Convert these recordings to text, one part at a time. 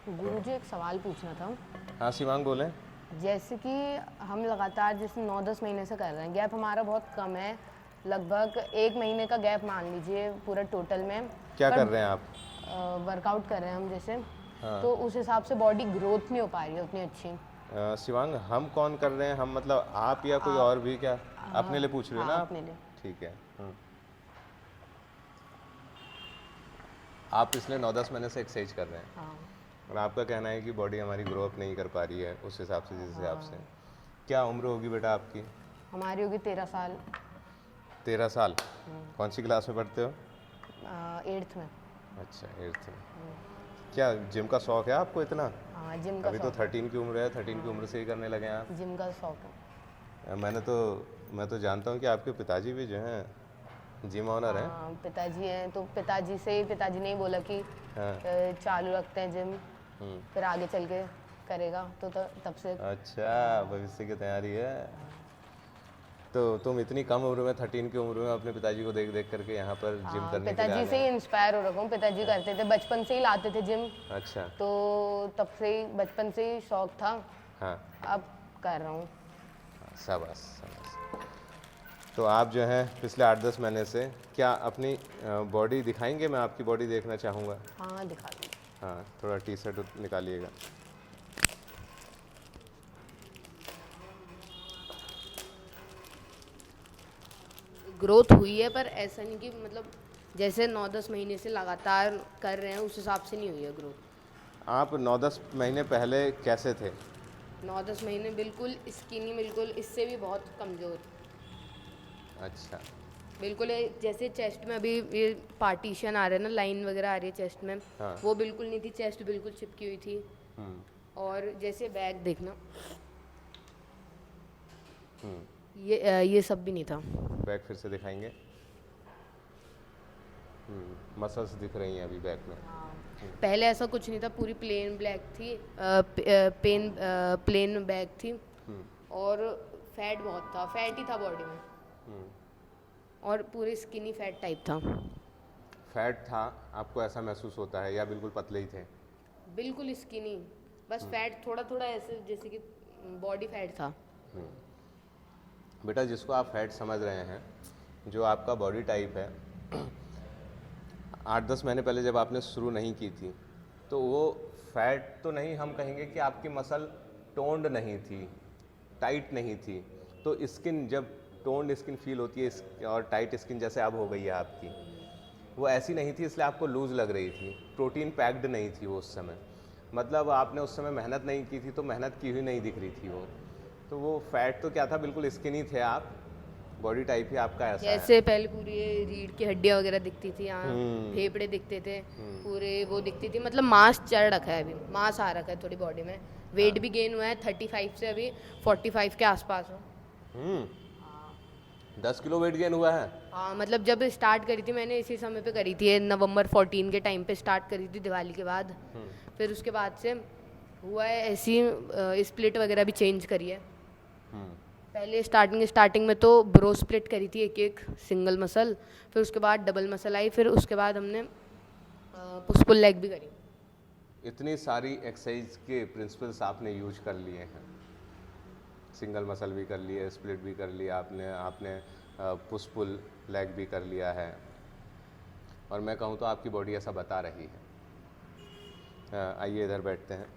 गुरुजी एक सवाल पूछना था। हाँ शिवांग बोलें। जैसे कि हम लगातार जैसे 9-10 महीने से कर रहे हैं, गैप हमारा बहुत कम है, लगभग 1 महीने का गैप मान लीजिए पूरा टोटल में। क्या पर कर रहे हैं आप? वर्कआउट कर रहे हैं हम जैसे, हाँ। तो उस हिसाब से बॉडी ग्रोथ नहीं हो पा रही है उतनी अच्छी। शिवांग हम कौन कर रहे हैं? हम मतलब आप या कोई और भी क्या? अपने लिए पूछ रहे हो हाँ, ना आप? अपने लिए। ठीक है। आप पिछले 9-10 महीने से एक्सरसाइज कर रहे हैं हाँ। और आपका कहना है कि बॉडी हमारी ग्रो अप नहीं कर पा रही है उस हिसाब से जिस हिसाब से। क्या उम्र होगी बेटा आपकी? हमारी होगी 13 साल। 13 साल। कौन सी क्लास में पढ़ते हो? 8th में। अच्छा 8th में। क्या जिम का शौक है आपको इतना? हाँ, जिम का अभी तो शौक है। 13 की उम्र है, 13 की उम्र से ही करने लगे हैं आप। जिम का शौक है। मैं तो जानता हूँ कि आपके पिताजी भी जो हैं जिम ऑनर हैं। हाँ, पिताजी हैं, तो पिताजी ने ही बोला कि हाँ। चालू रखते हैं जिम, फिर आगे चल के करेगा, तो तब से। अच्छा भविष्य की तैयारी है। तो तुम इतनी कम उम्र में 13 की उम्र में अपने पिताजी को देख देख करके यहाँ पर जिम हाँ, करने के लिए आ पिताजी से गए। ही इंस्पायर हो रखा हूँ। पिताजी करते थे, बचपन से ही लाते थे जिम, अच्छा। तो तब से ही बचपन से ही शौक था। हाँ। अब कर रहा हूँ। शाबाश शाबाश। तो आप जो हैं पिछले 8-10 महीने से क्या अपनी बॉडी दिखाएंगे? मैं आपकी बॉडी देखना चाहूँगा। हाँ, दिखा दीजिए। हाँ थोड़ा टी शर्ट निकालिएगा। ग्रोथ हुई है, पर ऐसा नहीं कि मतलब जैसे 9-10 महीने से लगातार कर रहे हैं उस हिसाब से नहीं हुई है ग्रोथ। आप 9-10 महीने पहले कैसे थे? 9-10 महीने बिल्कुल स्किनी, बिल्कुल इससे भी बहुत कमज़ोर। अच्छा। बिल्कुल जैसे चेस्ट में अभी ये पार्टीशन आ रहा है ना, लाइन वगैरह आ रही है चेस्ट में। हाँ। वो बिल्कुल नहीं थी, चेस्ट बिल्कुल चिपकी हुई थी। और जैसे बैक देखना, ये सब भी नहीं था। बैक फिर से दिखाएंगे। मसल्स दिख रही हैं अभी बैक में। पहले ऐसा कुछ नहीं था, पूरी प्लेन ब्लैक थी, प्लेन बैक थी। और फैट बहुत था, फैट ही था बॉडी में, और पूरे स्किनी फैट टाइप था। फैट था, आपको ऐसा महसूस होता है, या बिल्कुल पतले ही थे? बिल्कुल स्किनी, बस फैट थोड़ा थोड़ा ऐसे जैसे कि बॉडी फैट था। बेटा जिसको आप फैट समझ रहे हैं, जो आपका बॉडी टाइप है, 8-10 महीने पहले जब आपने शुरू नहीं की थी तो वो फैट तो नहीं, हम कहेंगे कि आपकी मसल टोन्ड नहीं थी, टाइट नहीं थी। तो स्किन जब टोन्ड स्किन फील होती है और टाइट स्किन जैसे अब हो गई है आपकी, वो ऐसी नहीं थी, इसलिए आपको लूज़ लग रही थी। प्रोटीन पैक्ड नहीं थी वो उस समय, मतलब आपने उस समय मेहनत नहीं की थी, तो मेहनत की हुई नहीं दिख रही थी वो। तो वो फैट तो क्या था, बिल्कुल स्किनी थे आप, बॉडी टाइप ही आपका ऐसा है। जैसे पहले पूरी ये रीढ़ की हड्डियाँ वगैरह दिखती थी, यहाँ फेफड़े दिखते थे, पूरे वो दिखती थी, मतलब मांस चढ़ रखा है, अभी मांस आ रखा है थोड़ी बॉडी में। वेट भी गेन हुआ है 35 से अभी 45 के आसपास हो। 10 किलो वेट गेन हुआ है। हाँ, मतलब जब स्टार्ट करी थी मैंने इसी समय पे करी थी, नवंबर 14 के टाइम पे स्टार्ट करी थी, दिवाली के बाद। फिर उसके बाद से हुआ है ऐसी, स्प्लिट वगैरह भी चेंज करी है। पहले स्टार्टिंग में तो ब्रो स्प्लिट करी थी, एक सिंगल मसल, फिर उसके बाद डबल मसल आई, फिर उसके बाद हमने पुश पुल लेग भी करी। इतनी सारी एक्सरसाइज के प्रिंसिपल्स आपने यूज कर लिए हैं, सिंगल मसल भी कर लिए, स्प्लिट भी कर लिया आपने पुश पुल लेग भी कर लिया है, और मैं कहूँ तो आपकी बॉडी ऐसा बता रही है। आइए इधर बैठते हैं।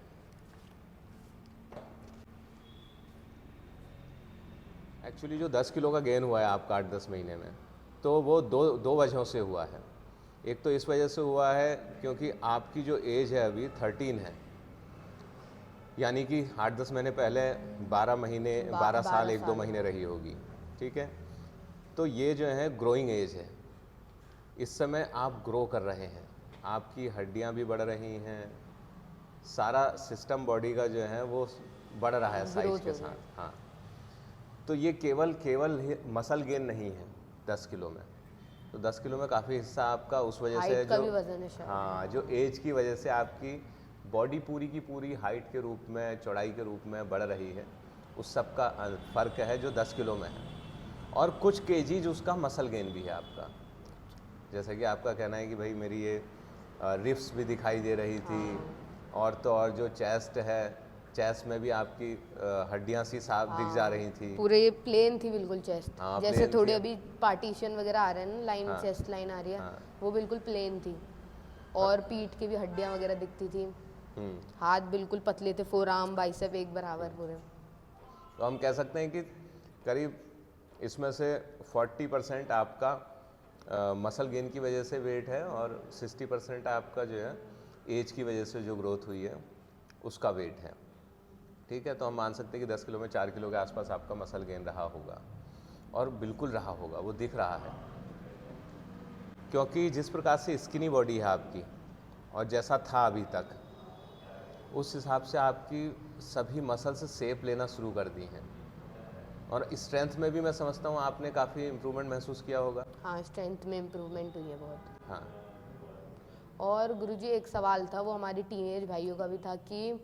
एक्चुअली जो 10 किलो का गेन हुआ है आपका 8-10 महीने में, तो वो दो वजहों से हुआ है। एक तो इस वजह से हुआ है क्योंकि आपकी जो एज है अभी 13 है, यानी कि 8-10 महीने पहले 12 साल 1-2 महीने रही होगी, ठीक है। तो ये जो है ग्रोइंग एज है, इस समय आप ग्रो कर रहे हैं, आपकी हड्डियां भी बढ़ रही हैं, सारा सिस्टम बॉडी का जो है वो बढ़ रहा है साइज के साथ। हाँ, तो ये केवल मसल गेन नहीं है 10 किलो में, तो 10 किलो में काफ़ी हिस्सा आपका उस वजह से का भी वजन है शायद। हाँ, जो एज की वजह से आपकी बॉडी पूरी की पूरी हाइट के रूप में, चौड़ाई के रूप में बढ़ रही है, उस सब का फ़र्क है जो 10 किलो में है। और कुछ केजीज उसका मसल गेन भी है आपका, जैसा कि आपका कहना है कि भाई मेरी ये रिफ्स भी दिखाई दे रही थी, और तो और जो चेस्ट है, चेस्ट में भी आपकी हड्डियां सी साफ दिख जा रही थी। पूरे ये प्लेन थी बिल्कुल चेस्ट, हाँ, जैसे plain थोड़े थी। अभी पार्टीशन वगैरह आ रहे हैं ना, लाइन हाँ। चेस्ट लाइन आ रही है, हाँ। वो बिल्कुल प्लेन थी। और पीठ की भी हड्डियां वगैरह दिखती थी। हम्म। हाथ बिल्कुल पतले थे, फोर आर्म बाइसेप एक बराबर पूरे। तो हम कह सकते हैं कि करीब इसमें से 40% आपका मसल गेन की वजह से वेट है और 60% आपका जो है एज की वजह से जो ग्रोथ हुई है उसका वेट है। ठीक है, तो हम मान सकते हैं कि 10 किलो में 4 किलो के आसपास आपका मसल गेन रहा होगा, और बिल्कुल रहा होगा, वो दिख रहा है। क्योंकि जिस प्रकार से स्किनी बॉडी है आपकी और जैसा था अभी तक, उस हिसाब से आपकी सभी मसल्स शेप लेना शुरू कर दी हैं। और स्ट्रेंथ में भी मैं समझता हूँ आपने काफ़ी इम्प्रूवमेंट महसूस किया होगा। हाँ, स्ट्रेंथ में इम्प्रूवमेंट हुई है बहुत। हाँ। और गुरुजी एक सवाल था, वो हमारी टीनेज भाइयों का भी था कि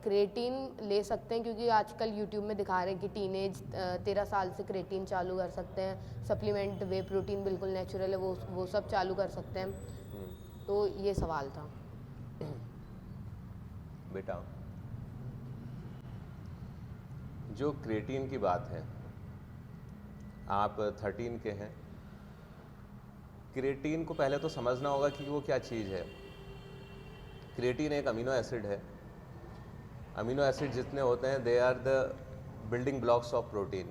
क्रेटीन ले सकते हैं, क्योंकि आजकल यूट्यूब में दिखा रहे हैं कि टीनेज 13 साल से क्रेटीन चालू कर सकते हैं, सप्लीमेंट वे प्रोटीन बिल्कुल नेचुरल है, वो सब चालू कर सकते हैं। तो ये सवाल था। बेटा, जो क्रेटीन की बात है, आप 13 के हैं, क्रेटीन को पहले तो समझना होगा कि वो क्या चीज़ है। क्रेटीन एक अमीनो एसिड है। अमीनो एसिड जितने होते हैं they are the building blocks of protein.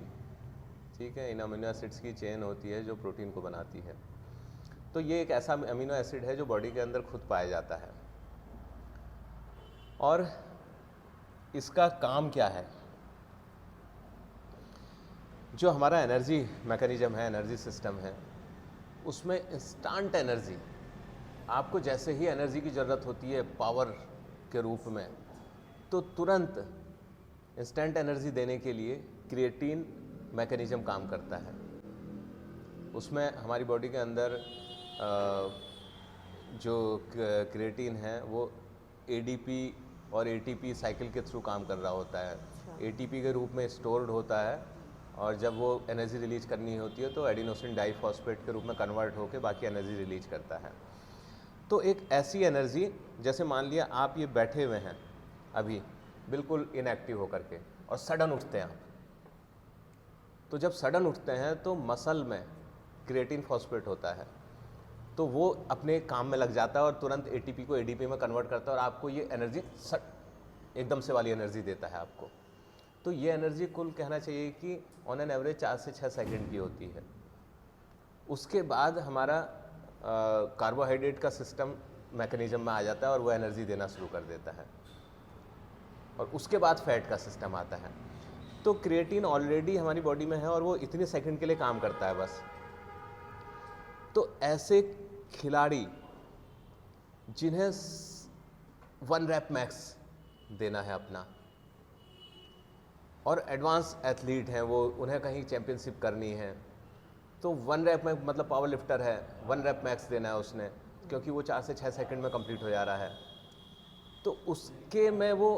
ठीक है, इन अमीनो एसिड्स की चेन होती है जो प्रोटीन को बनाती है। तो ये एक ऐसा अमीनो एसिड है जो बॉडी के अंदर खुद पाया जाता है। और इसका काम क्या है? जो हमारा एनर्जी मैकेनिज्म है, एनर्जी सिस्टम है, उसमें इंस्टेंट एनर्जी, आपको जैसे ही एनर्जी की ज़रूरत होती है पावर के रूप में, तो तुरंत इंस्टेंट एनर्जी देने के लिए क्रिएटिन मैकेनिज्म काम करता है। उसमें हमारी बॉडी के अंदर जो क्रिएटिन है वो एडीपी और एटीपी साइकिल के थ्रू काम कर रहा होता है। एटीपी के रूप में स्टोर्ड होता है, और जब वो एनर्जी रिलीज करनी होती है तो एडिनोसिन डाइफॉस्फेट के रूप में कन्वर्ट होकर बाकी एनर्जी रिलीज करता है। तो एक ऐसी एनर्जी, जैसे मान लिया आप ये बैठे हुए हैं अभी बिल्कुल इनएक्टिव होकर के, और सडन उठते हैं आप, तो जब सडन उठते हैं तो मसल में क्रिएटिन फॉस्फेट होता है, तो वो अपने काम में लग जाता है और तुरंत एटीपी को एडीपी में कन्वर्ट करता है और आपको ये एनर्जी एकदम से वाली एनर्जी देता है आपको। तो ये एनर्जी कुल कहना चाहिए कि ऑन एन एवरेज 4 से 6 सेकंड की होती है। उसके बाद हमारा कार्बोहाइड्रेट का सिस्टम मैकेनिज्म में आ जाता है और वो एनर्जी देना शुरू कर देता है, और उसके बाद फैट का सिस्टम आता है। तो क्रिएटिन ऑलरेडी हमारी बॉडी में है और वो इतने सेकंड के लिए काम करता है बस। तो ऐसे खिलाड़ी जिन्हें 1 रैप मैक्स देना है अपना, और एडवांस एथलीट हैं वो, उन्हें कहीं चैंपियनशिप करनी है, तो 1 रैप मैक्स मतलब पावर लिफ्टर है, 1 रैप मैक्स देना है उसने, क्योंकि वो 4 से 6 सेकंड में कंप्लीट हो जा रहा है। तो उसके में वो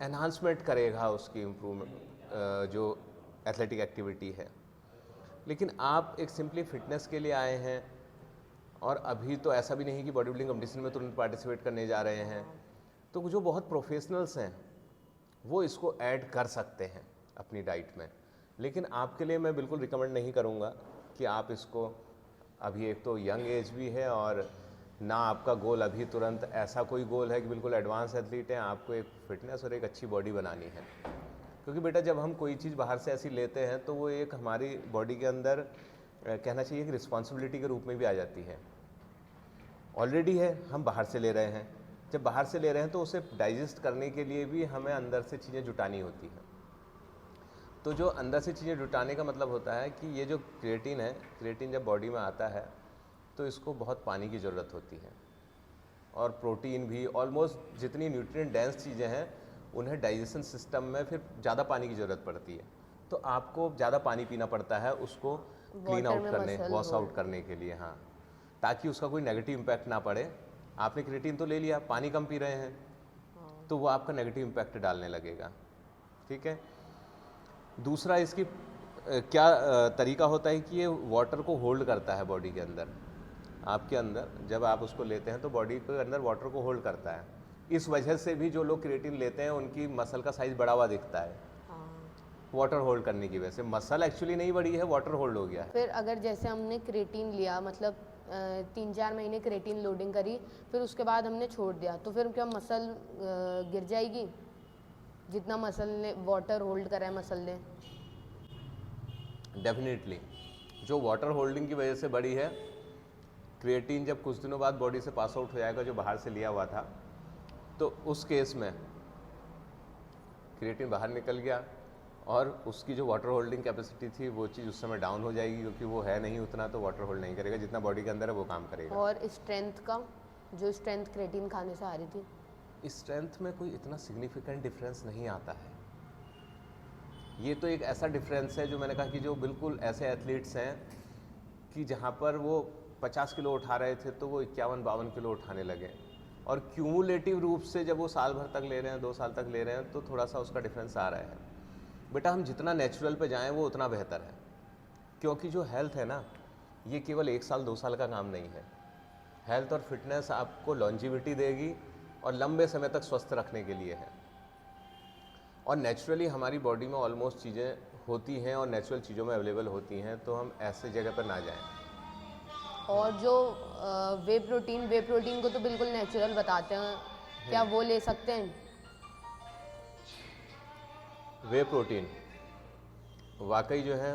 एनहांसमेंट करेगा उसकी इम्प्रूवमेंट जो एथलेटिक एक्टिविटी है। लेकिन आप एक सिंपली फिटनेस के लिए आए हैं, और अभी तो ऐसा भी नहीं कि बॉडी बिल्डिंग कंपटीशन में तुरंत पार्टिसिपेट करने जा रहे हैं, तो जो बहुत प्रोफेशनल्स हैं वो इसको ऐड कर सकते हैं अपनी डाइट में। लेकिन आपके लिए मैं बिल्कुल रिकमेंड नहीं करूँगा कि आप इसको, अभी एक तो यंग एज भी है और ना आपका गोल अभी तुरंत ऐसा कोई गोल है कि बिल्कुल एडवांस एथलीट हैं, आपको एक फिटनेस और एक अच्छी बॉडी बनानी है। क्योंकि बेटा जब हम कोई चीज़ बाहर से ऐसी लेते हैं तो वो एक हमारी बॉडी के अंदर कहना चाहिए कि रिस्पॉन्सिबिलिटी के रूप में भी आ जाती है। ऑलरेडी है, हम बाहर से ले रहे हैं, जब बाहर से ले रहे हैं तो उसे डाइजेस्ट करने के लिए भी हमें अंदर से चीज़ें जुटानी होती हैं। तो जो अंदर से चीज़ें जुटाने का मतलब होता है कि ये जो क्रिएटिन है, क्रिएटिन जब बॉडी में आता है तो इसको बहुत पानी की ज़रूरत होती है, और प्रोटीन भी, ऑलमोस्ट जितनी न्यूट्रिएंट डेंस चीज़ें हैं उन्हें डाइजेशन सिस्टम में फिर ज़्यादा पानी की ज़रूरत पड़ती है। तो आपको ज़्यादा पानी पीना पड़ता है उसको क्लीन आउट करने, वॉश आउट करने के लिए। हाँ, ताकि उसका कोई नेगेटिव इम्पैक्ट ना पड़े। आपने क्रिएटिन तो ले लिया, पानी कम पी रहे हैं, तो वो आपका नेगेटिव इम्पैक्ट डालने लगेगा। ठीक है। दूसरा इसकी क्या तरीका होता है कि ये वाटर को होल्ड करता है बॉडी के अंदर। आपके अंदर जब आप उसको लेते हैं तो बॉडी के अंदर वाटर को होल्ड करता है, इस वजह से भी जो लोग क्रिएटिन लेते हैं उनकी मसल का साइज बढ़ा हुआ दिखता है, हाँ। वाटर होल्ड करने की वजह से। मसल एक्चुअली नहीं बढ़ी है, वाटर होल्ड हो गया है। फिर अगर जैसे हमने क्रेटीन लिया, मतलब 3-4 महीने क्रेटीन लोडिंग करी, फिर उसके बाद हमने छोड़ दिया, तो फिर क्या मसल गिर जाएगी जितना मसल ने वाटर होल्ड करा है मसल ने? डेफिनेटली जो वाटर होल्डिंग की वजह से बढ़ी है, क्रिएटिन जब कुछ दिनों बाद बॉडी से पास आउट हो जाएगा जो बाहर से लिया हुआ था, तो उस केस में क्रिएटिन बाहर निकल गया और उसकी जो वाटर होल्डिंग कैपेसिटी थी वो चीज़ उस समय डाउन हो जाएगी, क्योंकि वो है नहीं उतना, तो वाटर होल्ड नहीं करेगा जितना बॉडी के अंदर है वो काम करेगा। और स्ट्रेंथ का, जो स्ट्रेंथ क्रेटीन खाने से आ रही थी, स्ट्रेंथ में कोई इतना सिग्निफिकेंट डिफरेंस नहीं आता है। ये तो एक ऐसा डिफरेंस है जो मैंने कहा कि जो बिल्कुल ऐसे एथलीट्स हैं कि जहाँ पर वो 50 किलो उठा रहे थे तो वो 51-52 किलो उठाने लगे, और क्यूमुलेटिव रूप से जब वो साल भर तक ले रहे हैं, 2 साल तक ले रहे हैं, तो थोड़ा सा उसका डिफरेंस आ रहा है। बेटा हम जितना नेचुरल पे जाएं वो उतना बेहतर है, क्योंकि जो हेल्थ है ना, ये केवल 1 साल 2 साल का काम नहीं है। हेल्थ और फिटनेस आपको लॉन्जिविटी देगी और लंबे समय तक स्वस्थ रखने के लिए है। और नेचुरली हमारी बॉडी में ऑलमोस्ट चीज़ें होती हैं और नेचुरल चीज़ों में अवेलेबल होती हैं, तो हम ऐसे जगह पर ना जाएं। और जो वे प्रोटीन को तो बिल्कुल नेचुरल बताते हैं, क्या वो ले सकते हैं? वे प्रोटीन वाकई जो है,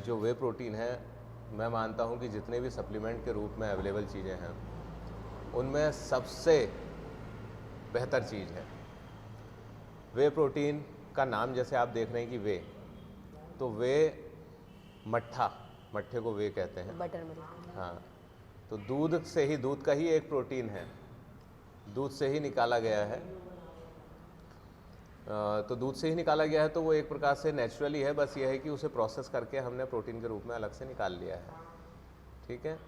जो वे प्रोटीन है, मैं मानता हूँ कि जितने भी सप्लीमेंट के रूप में अवेलेबल चीज़ें हैं उनमें सबसे बेहतर चीज़ है वे प्रोटीन का नाम। जैसे आप देख रहे हैं कि वे, तो वे मट्ठे को वे कहते हैं, बटर मिल्क। हाँ, तो दूध से ही, दूध का ही एक प्रोटीन है, दूध से ही निकाला गया है। तो दूध से ही निकाला गया है तो वो एक प्रकार से नेचुरली है, बस ये है कि उसे प्रोसेस करके हमने प्रोटीन के रूप में अलग से निकाल लिया है, ठीक है।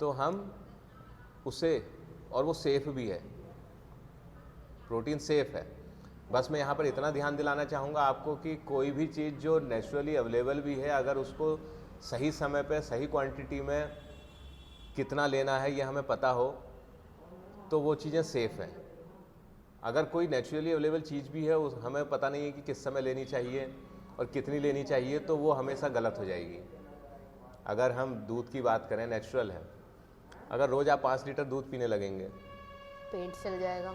तो हम उसे, और वो सेफ़ भी है, प्रोटीन सेफ़ है। बस मैं यहाँ पर इतना ध्यान दिलाना चाहूँगा आपको कि कोई भी चीज़ जो नेचुरली अवेलेबल भी है, अगर उसको सही समय पे सही क्वांटिटी में कितना लेना है ये हमें पता हो, तो वो चीज़ें सेफ़ हैं। अगर कोई नेचुरली अवेलेबल चीज़ भी है, उस हमें पता नहीं है कि किस समय लेनी चाहिए और कितनी लेनी चाहिए, तो वो हमेशा गलत हो जाएगी। अगर हम दूध की बात करें, नेचुरल है, अगर रोज़ आप 5 लीटर दूध पीने लगेंगे, पेट चल जाएगा,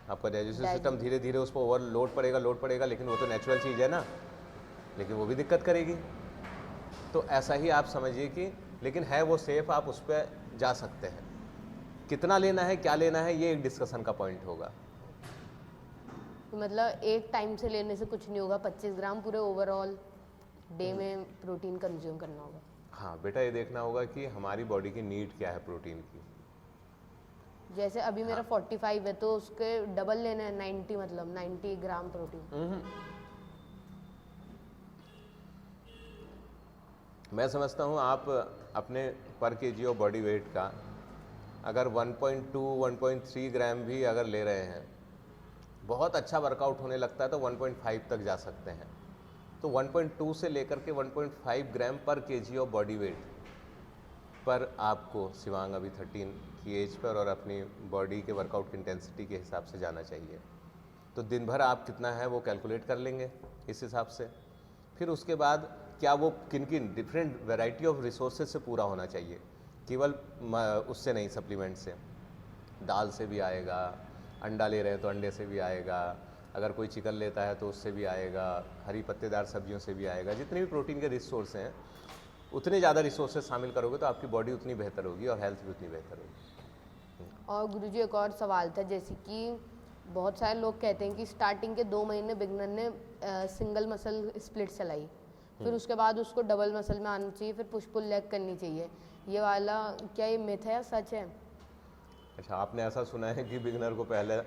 आपका डाइजेस्टिव सिस्टम धीरे धीरे उस पर ओवरलोड पड़ेगा, लेकिन वो तो नेचुरल चीज़ है ना, लेकिन वो भी दिक्कत करेगी। तो ऐसा ही आप समझिए कि, लेकिन है वो सेफ़, आप उस पर जा सकते हैं। कितना लेना है, क्या लेना है, ये एक डिस्कशन का पॉइंट होगा। मतलब एक टाइम से लेने से कुछ नहीं होगा, 25 ग्राम पूरे ओवरऑल डे में प्रोटीन कंज्यूम करना होगा। हाँ बेटा, ये देखना होगा कि हमारी बॉडी की नीड क्या है प्रोटीन की। जैसे अभी मेरा 45 है, तो उसके डबल लेना है 90, मतलब 90 ग्राम प्रोटीन। मैं समझता हूँ आप अपने पर केजी ऑफ बॉडी वेट का अगर 1.2-1.3 ग्राम भी अगर ले रहे हैं, बहुत अच्छा वर्कआउट होने लगता है तो 1.5 तक जा सकते हैं। तो 1.2 से लेकर के 1.5 ग्राम पर केजी ऑफ बॉडी वेट पर आपको शिवांग अभी 13 की एज पर और अपनी बॉडी के वर्कआउट की इंटेंसिटी के हिसाब से जाना चाहिए। तो दिन भर आप कितना है वो कैलकुलेट कर लेंगे इस हिसाब से। फिर उसके बाद क्या वो किन किन डिफरेंट वैरायटी ऑफ रिसोर्सेज से पूरा होना चाहिए, केवल उससे नहीं, सप्लीमेंट से, दाल से भी आएगा, अंडा ले रहे हैं तो अंडे से भी आएगा, अगर कोई चिकन लेता है तो उससे भी आएगा, हरी पत्तेदार सब्जियों से भी आएगा। जितने भी प्रोटीन के रिसोर्स हैं उतने ज़्यादा रिसोर्सेज शामिल करोगे तो आपकी बॉडी उतनी बेहतर होगी और हेल्थ भी उतनी बेहतर होगी। और गुरुजी एक और सवाल था, जैसे कि बहुत सारे लोग कहते हैं कि स्टार्टिंग के 2 महीने बिगनर ने सिंगल मसल स्प्लिट चलाई, फिर उसके बाद उसको डबल मसल में आना चाहिए, फिर पुश पुल लेग करनी चाहिए। ये वाला क्या ये मिथ है या सच है? अच्छा, आपने ऐसा सुना है कि बिगनर को पहले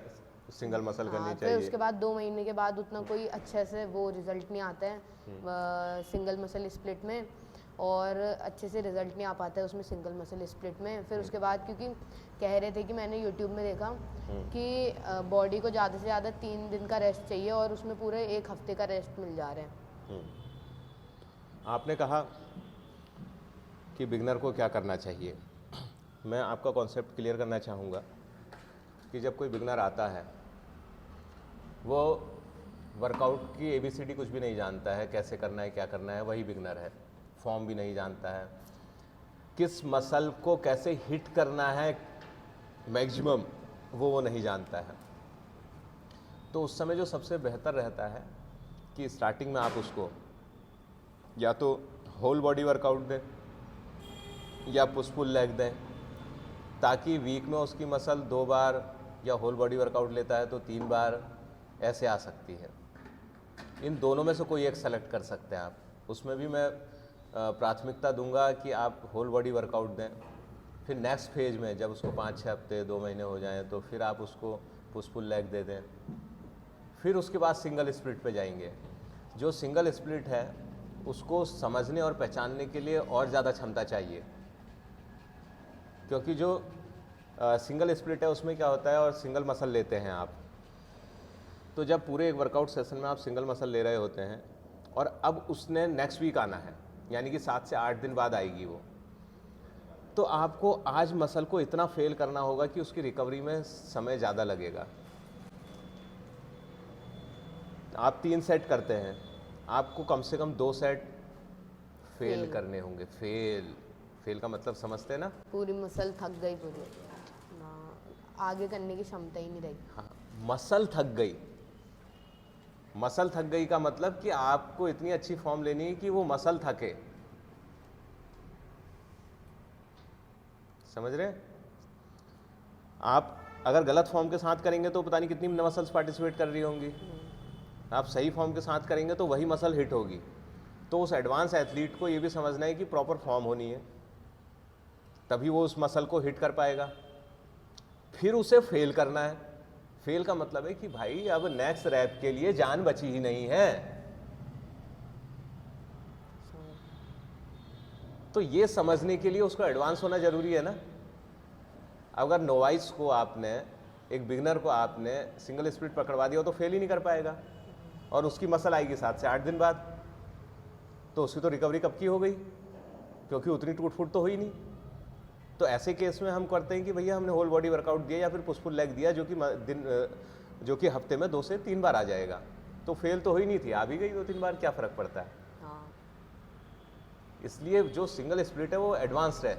सिंगल मसल करनी फिर चाहिए? उसके बाद 2 महीने के बाद उतना कोई अच्छे से वो रिजल्ट नहीं आता है सिंगल मसल स्प्लिट में, और अच्छे से रिजल्ट नहीं आ पाता है उसमें सिंगल मसल स्प्लिट में। फिर उसके बाद क्योंकि कह रहे थे कि मैंने यूट्यूब में देखा कि बॉडी को ज़्यादा से ज़्यादा 3 दिन का रेस्ट चाहिए और उसमें पूरे 1 हफ्ते का रेस्ट मिल जा रहे हैं। आपने कहा कि बिगनर को क्या करना चाहिए, मैं आपका कॉन्सेप्ट क्लियर करना चाहूँगा कि जब कोई बिगनर आता है वो वर्कआउट की ABCD कुछ भी नहीं जानता है, कैसे करना है क्या करना है, वही बिगनर है। फॉर्म भी नहीं जानता है, किस मसल को कैसे हिट करना है मैक्सिमम वो नहीं जानता है। तो उस समय जो सबसे बेहतर रहता है कि स्टार्टिंग में आप उसको या तो होल बॉडी वर्कआउट दें या पुश पुल लेग दें, ताकि वीक में उसकी मसल 2 बार, या होल बॉडी वर्कआउट लेता है तो 3 बार ऐसे आ सकती है। इन दोनों में से कोई एक सेलेक्ट कर सकते हैं आप। उसमें भी मैं प्राथमिकता दूंगा कि आप होल बॉडी वर्कआउट दें, फिर नेक्स्ट फेज में जब उसको 5-6 हफ्ते 2 महीने हो जाएं तो फिर आप उसको पुश पुल लेग दे दें। फिर उसके बाद सिंगल स्प्लिट पे जाएंगे। जो सिंगल स्प्लिट है उसको समझने और पहचानने के लिए और ज़्यादा क्षमता चाहिए, क्योंकि जो सिंगल स्प्लिट है उसमें क्या होता है, और सिंगल मसल लेते हैं आप, तो जब पूरे एक वर्कआउट सेशन में आप सिंगल मसल ले रहे होते हैं और अब उसने नेक्स्ट वीक आना है, यानी कि 7 से 8 दिन बाद आएगी वो, तो आपको आज मसल को इतना फेल करना होगा कि उसकी रिकवरी में समय ज़्यादा लगेगा। आप 3 सेट करते हैं, आपको कम से कम 2 सेट फेल करने होंगे। फेल का मतलब समझते हैं ना? पूरी मसल थक गई, पूरी ना आगे करने की क्षमता ही नहीं रही। हाँ, मसल थक गई। मसल थक गई का मतलब कि आपको इतनी अच्छी फॉर्म लेनी है कि वो मसल थके। समझ रहे हैं? आप अगर गलत फॉर्म के साथ करेंगे तो पता नहीं कितनी मसल्स पार्टिसिपेट कर रही होंगी। आप सही फॉर्म के साथ करेंगे तो वही मसल हिट होगी। तो उस एडवांस एथलीट को ये भी समझना है कि प्रॉपर फॉर्म होनी है, तभी वो उस मसल को हिट कर पाएगा। फिर उसे फेल करना है। फेल का मतलब है कि भाई अब नेक्स्ट रैप के लिए जान बची ही नहीं है। तो ये समझने के लिए उसको एडवांस होना जरूरी है ना। अगर नोवाइस को आपने, एक बिगनर को आपने सिंगल स्प्लिट पकड़वा दिया तो फेल ही नहीं कर पाएगा, और उसकी मसल आएगी 7 से 8 दिन बाद, तो उसकी तो रिकवरी कब की हो गई, क्योंकि उतनी टूट फूट तो हुई नहीं। तो ऐसे केस में हम करते हैं कि भैया हमने होल बॉडी वर्कआउट दिया या फिर पुश पुल लेग दिया, जो कि हफ्ते में 2 से 3 बार आ जाएगा, तो फेल तो हुई नहीं थी, आ भी गई 2-3 बार, क्या फ़र्क पड़ता है। हाँ। इसलिए जो सिंगल स्प्लिट है वो एडवांस्ड है,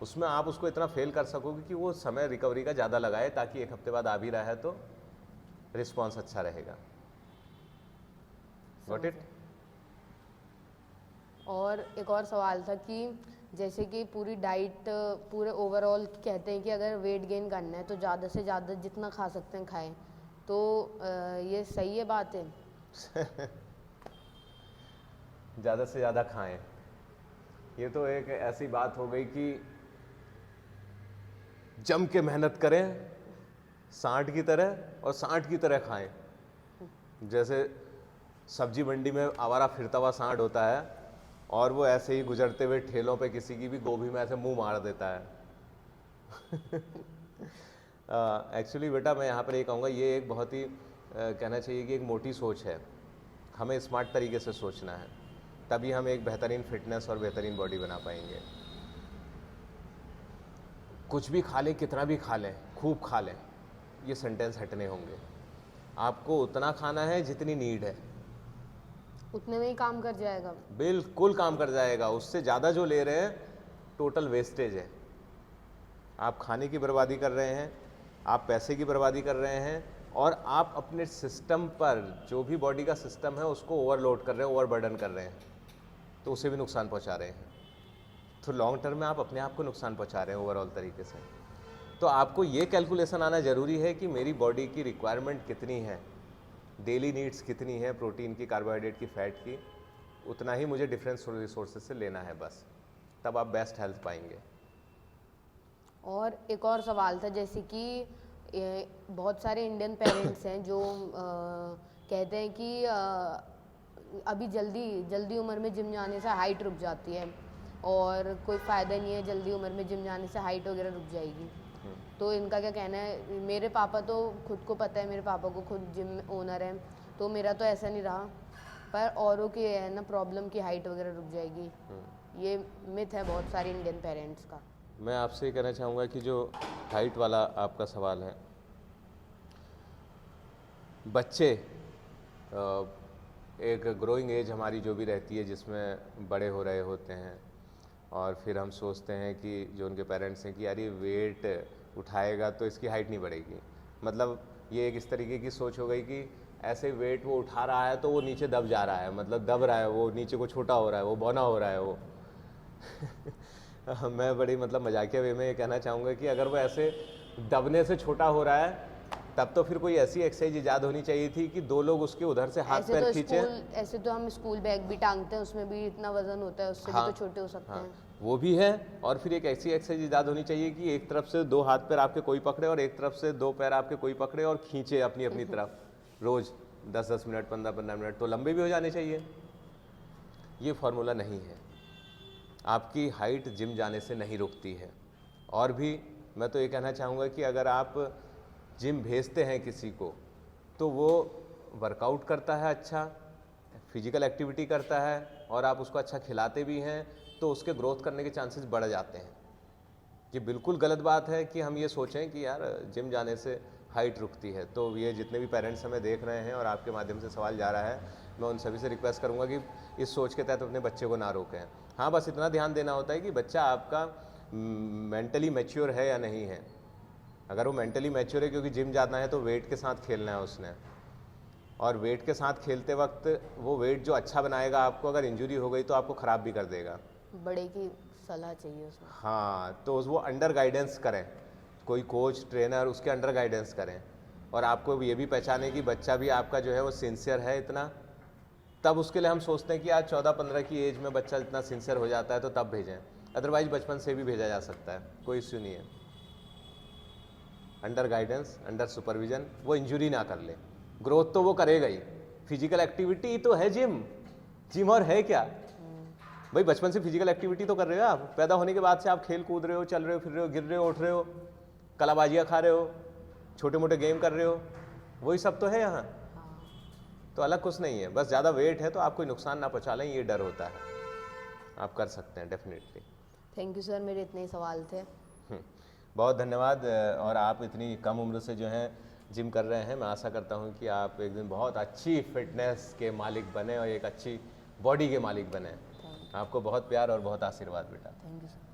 उसमें आप उसको इतना फेल कर सकोगे कि वो समय रिकवरी का ज़्यादा लगाए, ताकि 1 हफ्ते बाद आ भी रहा है तो रिस्पॉन्स अच्छा रहेगा। Got it? और एक और सवाल था कि जैसे कि पूरी डाइट पूरे ओवरऑल कहते हैं कि अगर वेट गेन करना है तो ज़्यादा से ज़्यादा जितना खा सकते हैं खाएं, तो ये सही है बात है? ज़्यादा से ज़्यादा खाएं, ये तो एक ऐसी बात हो गई कि जम के मेहनत करें सांड की तरह, और सांड की तरह खाएं। जैसे सब्जी मंडी में आवारा फिरता हुआ सांड होता है, और वो ऐसे ही गुजरते हुए ठेलों पे किसी की भी गोभी में ऐसे मुंह मार देता है। एक्चुअली बेटा मैं यहाँ पर ये कहूँगा, ये एक बहुत ही कहना चाहिए कि एक मोटी सोच है। हमें स्मार्ट तरीके से सोचना है, तभी हम एक बेहतरीन फिटनेस और बेहतरीन बॉडी बना पाएंगे। कुछ भी खा लें, कितना भी खा लें, खूब खा लें, ये सेंटेंस हटने होंगे। आपको उतना खाना है जितनी नीड है, उतने में ही काम कर जाएगा। बिल्कुल काम कर जाएगा। उससे ज़्यादा जो ले रहे हैं टोटल वेस्टेज है। आप खाने की बर्बादी कर रहे हैं, आप पैसे की बर्बादी कर रहे हैं, और आप अपने सिस्टम पर, जो भी बॉडी का सिस्टम है, उसको ओवरलोड कर रहे हैं, ओवरबर्डन कर रहे हैं, तो उसे भी नुकसान पहुंचा रहे हैं। तो लॉन्ग टर्म में आप अपने आप को नुकसान पहुंचा रहे हैं ओवरऑल तरीके से। तो आपको ये कैलकुलेशन आना ज़रूरी है कि मेरी बॉडी की रिक्वायरमेंट कितनी है, डेली नीड्स कितनी है, प्रोटीन की, कार्बोहाइड्रेट की, फैट की, उतना ही मुझे डिफरेंस रिसोर्सेज से लेना है बस, तब आप बेस्ट हेल्थ पाएंगे। और एक और सवाल था, जैसे कि बहुत सारे इंडियन पेरेंट्स हैं जो कहते हैं कि अभी जल्दी उम्र में जिम जाने से हाइट रुक जाती है, और कोई फ़ायदा नहीं है, जल्दी उम्र में जिम जाने से हाइट वगैरह रुक जाएगी। तो इनका क्या कहना है? मेरे पापा तो खुद को पता है, मेरे पापा को खुद जिम ओनर है, तो मेरा तो ऐसा नहीं रहा, पर औरों की है ना प्रॉब्लम की हाइट वगैरह रुक जाएगी। ये मिथ है बहुत सारे इंडियन पेरेंट्स का। मैं आपसे ये कहना चाहूँगा कि जो हाइट वाला आपका सवाल है, बच्चे एक ग्रोइंग एज हमारी जो भी रहती है जिसमें बड़े हो रहे होते हैं, और फिर हम सोचते हैं कि जो उनके पेरेंट्स हैं कि यार ये वेट उठाएगा तो इसकी हाइट नहीं बढ़ेगी। मतलब ये एक इस तरीके की सोच हो गई कि ऐसे वेट वो उठा रहा है तो वो नीचे दब जा रहा है, मतलब दब रहा है, वो नीचे को छोटा हो रहा है, वो बौना हो रहा है वो। मैं बड़ी मतलब मजाकिया वे में ये कहना चाहूँगा कि अगर वो ऐसे दबने से छोटा हो रहा है तब तो फिर कोई ऐसी एक्सरसाइज इजाद होनी चाहिए थी कि दो लोग उसके उधर से हाथ पैर खींचे। ऐसे तो हम स्कूल बैग भी टांगते हैं, उसमें भी इतना वजन होता है, उससे भी तो छोटे हो सकते हैं। वो भी है, और फिर एक ऐसी एक्सरसाइज इजाद होनी चाहिए कि एक तरफ से दो हाथ पैर आपके कोई पकड़े और एक तरफ से दो पैर आपके कोई पकड़े और खींचे अपनी अपनी तरफ, रोज 10-10 मिनट 15-15 मिनट, तो लंबे भी हो जाने चाहिए। ये फॉर्मूला नहीं है, आपकी हाइट जिम जाने से नहीं रुकती है। और भी मैं तो ये कहना चाहूँगा कि अगर आप जिम भेजते हैं किसी को तो वो वर्कआउट करता है, अच्छा फिजिकल एक्टिविटी करता है, और आप उसको अच्छा खिलाते भी हैं, तो उसके ग्रोथ करने के चांसेस बढ़ जाते हैं। ये बिल्कुल गलत बात है कि हम ये सोचें कि यार जिम जाने से हाइट रुकती है। तो ये जितने भी पेरेंट्स हमें देख रहे हैं और आपके माध्यम से सवाल जा रहा है, मैं उन सभी से रिक्वेस्ट करूंगा कि इस सोच के तहत अपने बच्चे को ना रोकें। हाँ, बस इतना ध्यान देना होता है कि बच्चा आपका मेंटली मैच्योर है या नहीं है। अगर वो मेंटली मैच्योर है, क्योंकि जिम जाना है तो वेट के साथ खेलना है उसने, और वेट के साथ खेलते वक्त वो वेट जो अच्छा बनाएगा आपको, अगर इंजरी हो गई तो आपको ख़राब भी कर देगा। बड़े की सलाह चाहिए उसमें। हाँ, तो वो अंडर गाइडेंस करें, कोई कोच ट्रेनर उसके अंडर गाइडेंस करें, और आपको ये भी पहचाने कि बच्चा भी आपका जो है वो सिंसियर है इतना, तब उसके लिए हम सोचते हैं कि आज 14-15 की एज में बच्चा इतना सिंसियर हो जाता है तो तब भेजें, अदरवाइज बचपन से भी भेजा जा सकता है, कोई इश्यू नहीं है। अंडर गाइडेंस, अंडर सुपरविजन, वो इंजरी ना कर ले, ग्रोथ तो वो करेगा ही। फिजिकल एक्टिविटी तो है जिम और है क्या भाई, बचपन से फिजिकल एक्टिविटी तो कर रहे हो आप, पैदा होने के बाद से आप खेल कूद रहे हो, चल रहे हो, फिर रहे हो, गिर रहे हो, उठ रहे हो, कलाबाजियाँ खा रहे हो, छोटे मोटे गेम कर रहे हो, वही सब तो है यहाँ। तो अलग कुछ नहीं है, बस ज़्यादा वेट है तो आप कोई नुकसान ना पहुँचा लें, ये डर होता है। आप कर सकते हैं डेफिनेटली। थैंक यू सर, मेरे इतने ही सवाल थे। बहुत धन्यवाद। और आप इतनी कम उम्र से जो है जिम कर रहे हैं, मैं आशा करता हूँ कि आप एक दिन बहुत अच्छी फिटनेस के मालिक बने और एक अच्छी बॉडी के मालिक बने। आपको बहुत प्यार और बहुत आशीर्वाद बेटा। Thank you sir.